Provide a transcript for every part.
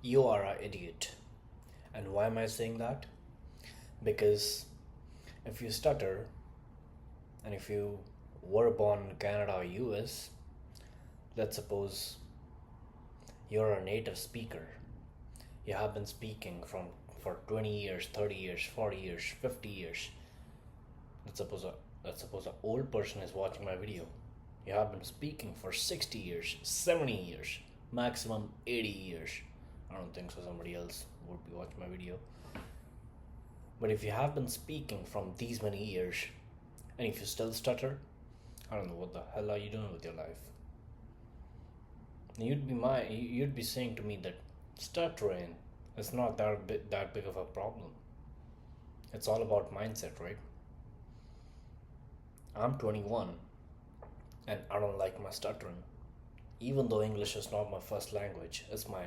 You are an idiot. And why am I saying that? Because if you stutter and if you were born in Canada or US, let's suppose you're a native speaker. You have been speaking for 20 years, 30 years, 40 years, 50 years. Let's suppose a let's suppose an old person is watching my video. You have been speaking for 60 years, 70 years, maximum 80 years. I don't think so somebody else would be watching my video. But if you have been speaking from these many years and if you still stutter, I don't know what the hell are you doing with your life. You'd be saying to me that stuttering is not that big of a problem. It's all about mindset, right? I'm 21 and I don't like my stuttering. Even though English is not my first language, it's my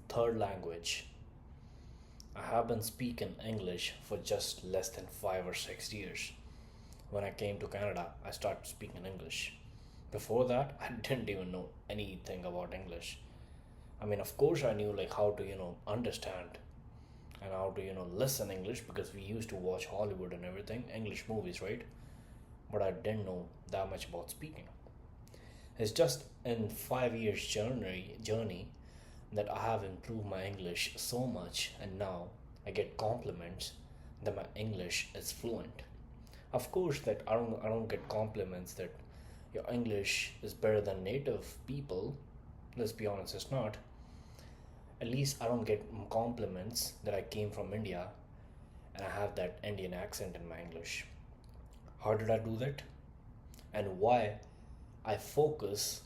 third language. I have been speaking English for just less than 5 or 6 years. When I came to Canada, I started speaking English. Before that, I didn't even know anything about English. I mean, of course, I knew like how to, understand and how to, listen English because we used to watch Hollywood and everything, English movies, right? But I didn't know that much about speaking. It's just in 5 years journey that I have improved my English so much, and now I get compliments that my English is fluent. Of course, that I don't get compliments that your English is better than native people. Let's be honest, it's not. At least I don't get compliments that I came from India and I have that Indian accent in my English. How did I do that? And why I focus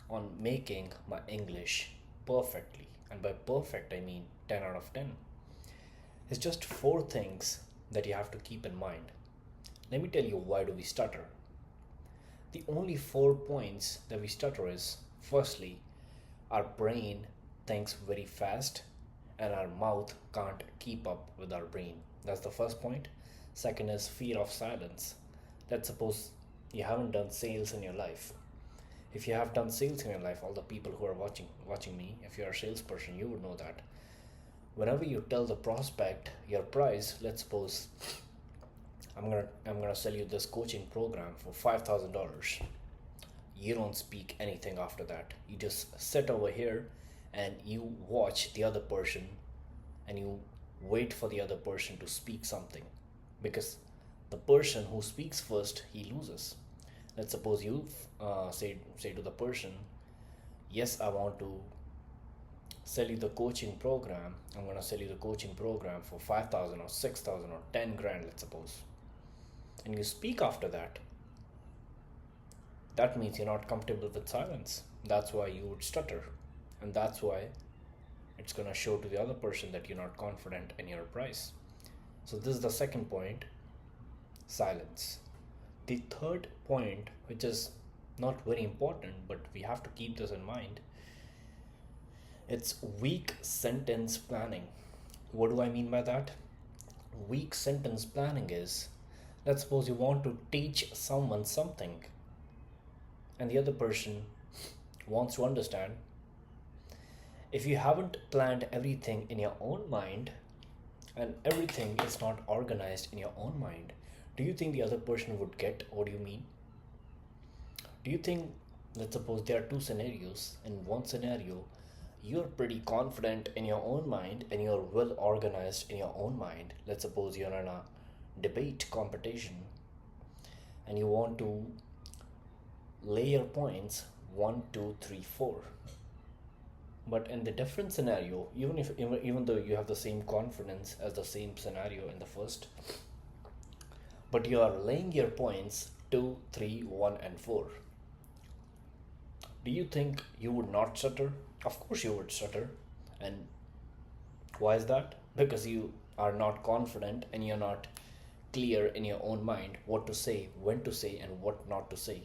on making my English perfectly. And by perfect, I mean 10 out of 10. It's just four things that you have to keep in mind. Let me tell you why do we stutter. The only 4 points that we stutter is firstly, our brain thinks very fast and our mouth can't keep up with our brain. That's the first point. Second is fear of silence. Let's suppose you haven't done sales in your life. If you have done sales in your life, all the people who are watching me, if you're a salesperson, you would know that. Whenever you tell the prospect your price, let's suppose I'm gonna sell you this coaching program for $5,000. You don't speak anything after that. You just sit over here and you watch the other person and you wait for the other person to speak something, because the person who speaks first, he loses. Let's suppose you say to the person, yes, I want to sell you the coaching program. I'm gonna sell you the coaching program for 5,000 or 6,000 or 10 grand, let's suppose. And you speak after that. That means you're not comfortable with silence. That's why you would stutter. And that's why it's gonna show to the other person that you're not confident in your price. So this is the second point, silence. The third point, which is not very important, but we have to keep this in mind, it's weak sentence planning. What do I mean by that? Weak sentence planning is, let's suppose you want to teach someone something and the other person wants to understand. If you haven't planned everything in your own mind and everything is not organized in your own mind, do you think the other person would get what you mean? Do you think, let's suppose there are two scenarios. In one scenario, you're pretty confident in your own mind and you're well organized in your own mind. Let's suppose you're in a debate competition and you want to lay your points 1, 2, 3, 4. But in the different scenario, even though you have the same confidence as the same scenario in the first, but you are laying your points 2, 3, 1, and 4. Do you think you would not stutter? Of course you would stutter. And why is that? Because you are not confident and you're not clear in your own mind what to say, when to say, and what not to say.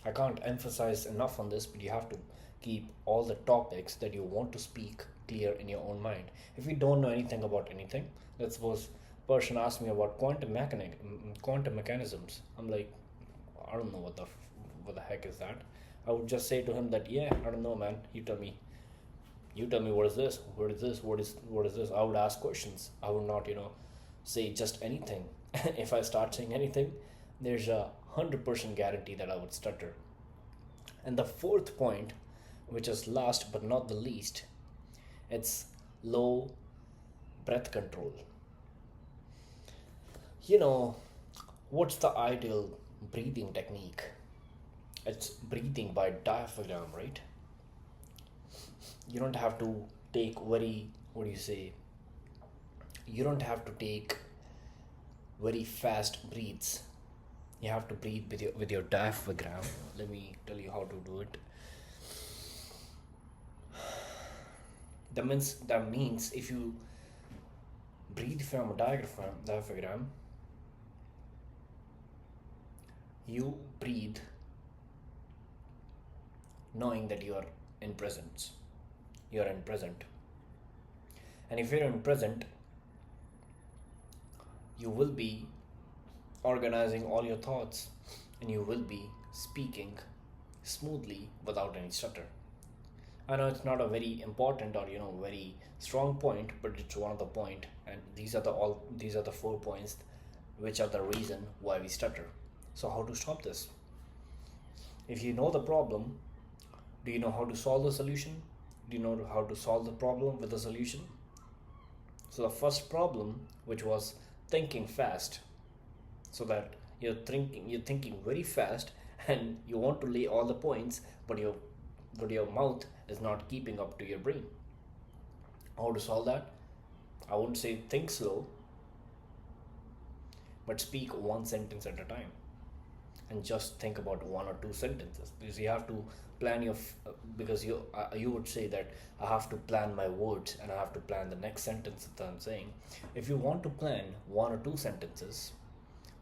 I can't emphasize enough on this, but you have to keep all the topics that you want to speak clear in your own mind. If you don't know anything about anything, let's suppose person asks me about quantum mechanisms. I'm like, I don't know what the heck is that. I would just say to him that, yeah, I don't know, man. You tell me. You tell me, what is this, what is this, what is this. I would ask questions. I would not, say just anything. If I start saying anything, there's a 100% guarantee that I would stutter. And the fourth point, which is last but not the least, it's low breath control. You know, what's the ideal breathing technique? It's breathing by diaphragm, right? You don't have to take very, what do you say? You don't have to take very fast breaths. You have to breathe with your diaphragm. Let me tell you how to do it. That means if you breathe from a diaphragm, you breathe knowing that you are in presence. You are in present. And if you're in present, you will be organizing all your thoughts, and you will be speaking smoothly without any stutter. I know it's not a very important or very strong point, but it's one of the point, and these are the 4 points, which are the reason why we stutter. So how to stop this? If you know the problem, do you know how to solve the solution? Do you know how to solve the problem with the solution? So the first problem, which was thinking fast, so that you're thinking very fast, and you want to lay all the points, but your mouth is not keeping up to your brain. How to solve that? I won't say think slow, but speak one sentence at a time, and just think about one or two sentences, because you have to plan because you would say that I have to plan my words, and I have to plan the next sentence that I'm saying. If you want to plan one or two sentences,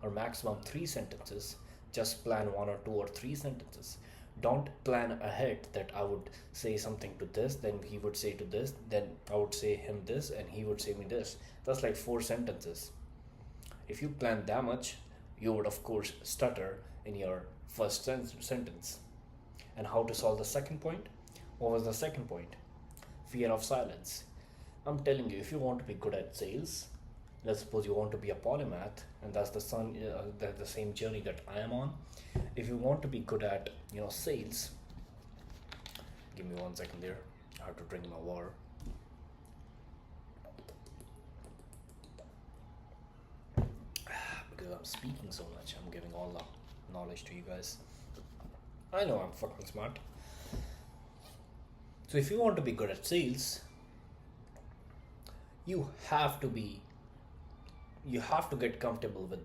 or maximum three sentences, just plan one or two or three sentences. Don't plan ahead that I would say something to this, then he would say to this, then I would say him this, and he would say me this. That's like four sentences. If you plan that much, you would of course stutter in your first sentence. And how to solve the second point? What was the second point? Fear of silence. I'm telling you, if you want to be good at sales, let's suppose you want to be a polymath, and that's the same journey that I am on. If you want to be good at sales, give me 1 second there. I have to drink my water. Because I'm speaking so much, I'm giving all the knowledge to you guys. I know I'm fucking smart. So if you want to be good at sales, you have to get comfortable with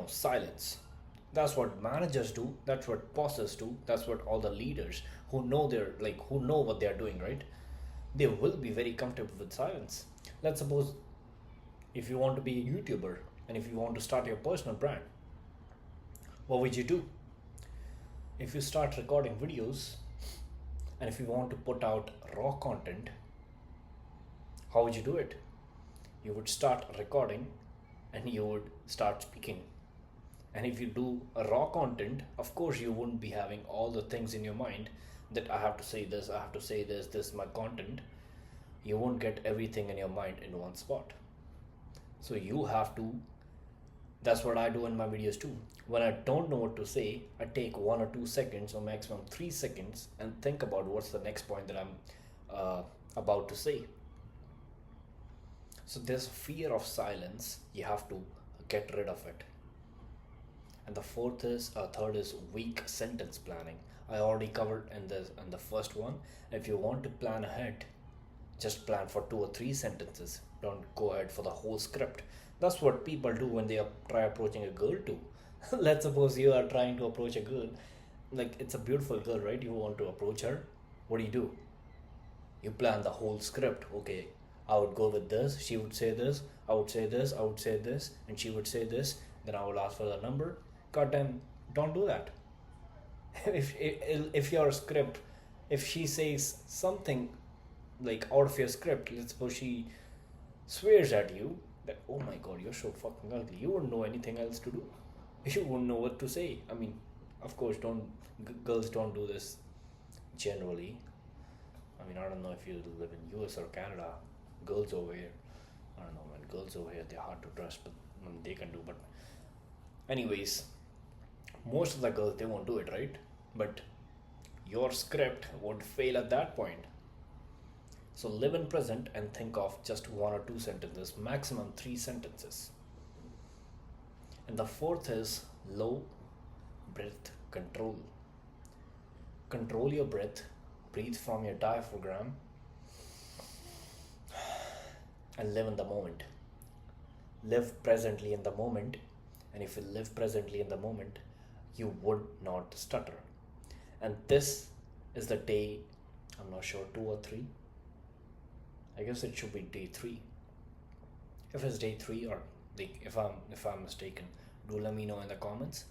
silence. That's what managers do, that's what bosses do, that's what all the leaders who know what they're doing, right? They will be very comfortable with silence. Let's suppose if you want to be a YouTuber, and if you want to start your personal brand, what would you do? If you start recording videos, and if you want to put out raw content, how would you do it? You would start recording, and you would start speaking. And if you do a raw content, of course you wouldn't be having all the things in your mind that I have to say this, I have to say this is my content. You won't get everything in your mind in one spot. So you have to, that's what I do in my videos too. When I don't know what to say, I take 1 or 2 seconds or maximum 3 seconds and think about what's the next point that I'm about to say. So there's fear of silence. You have to get rid of it. And the third is weak sentence planning. I already covered in the first one. If you want to plan ahead, just plan for 2 or 3 sentences. Don't go ahead for the whole script. That's what people do when they try approaching a girl too. Let's suppose you are trying to approach a girl, like it's a beautiful girl, right? You want to approach her. What do? You plan the whole script. Okay, I would go with this, she would say this, I would say this, I would say this, and she would say this, then I would ask for the number. Goddamn, don't do that. if your script, if she says something like out of your script, let's suppose she swears at you that, oh my god, you're so fucking ugly, you wouldn't know anything else to do. You wouldn't know what to say. I mean, of course, girls don't do this generally. I mean, I don't know if you live in US or Canada. Girls over here, I don't know, man. Girls over here, they're hard to trust, but they can do. But anyways, most of the girls, they won't do it, right? But your script won't fail at that point. So live in present and think of just one or two sentences, maximum three sentences. And the fourth is low breath control. Control your breath, breathe from your diaphragm, and live in the moment. Live presently in the moment, and if you live presently in the moment, you would not stutter. And this is the day, I'm not sure, 2 or 3. I guess it should be day 3. If it's day 3 or if I'm mistaken, do let me know in the comments.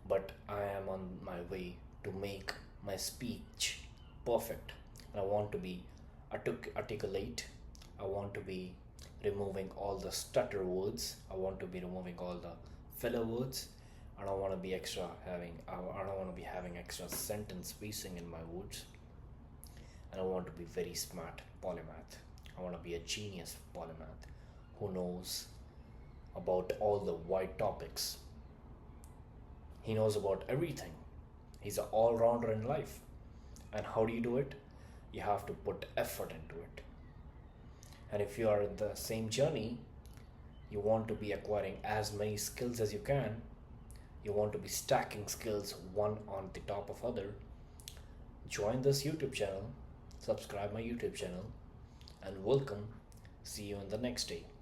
But I am on my way to make my speech perfect, and I want to be articulate. I want to be removing all the stutter words. I want to be removing all the filler words. I don't want to be I don't want to be having extra sentence spacing in my words. And I want to be very smart polymath. I want to be a genius polymath who knows about all the wide topics. He knows about everything. He's an all-rounder in life. And how do you do it? You have to put effort into it. And if you are in the same journey, you want to be acquiring as many skills as you can. You want to be stacking skills one on the top of other. Join this YouTube channel, subscribe my YouTube channel, and welcome. See you in the next day.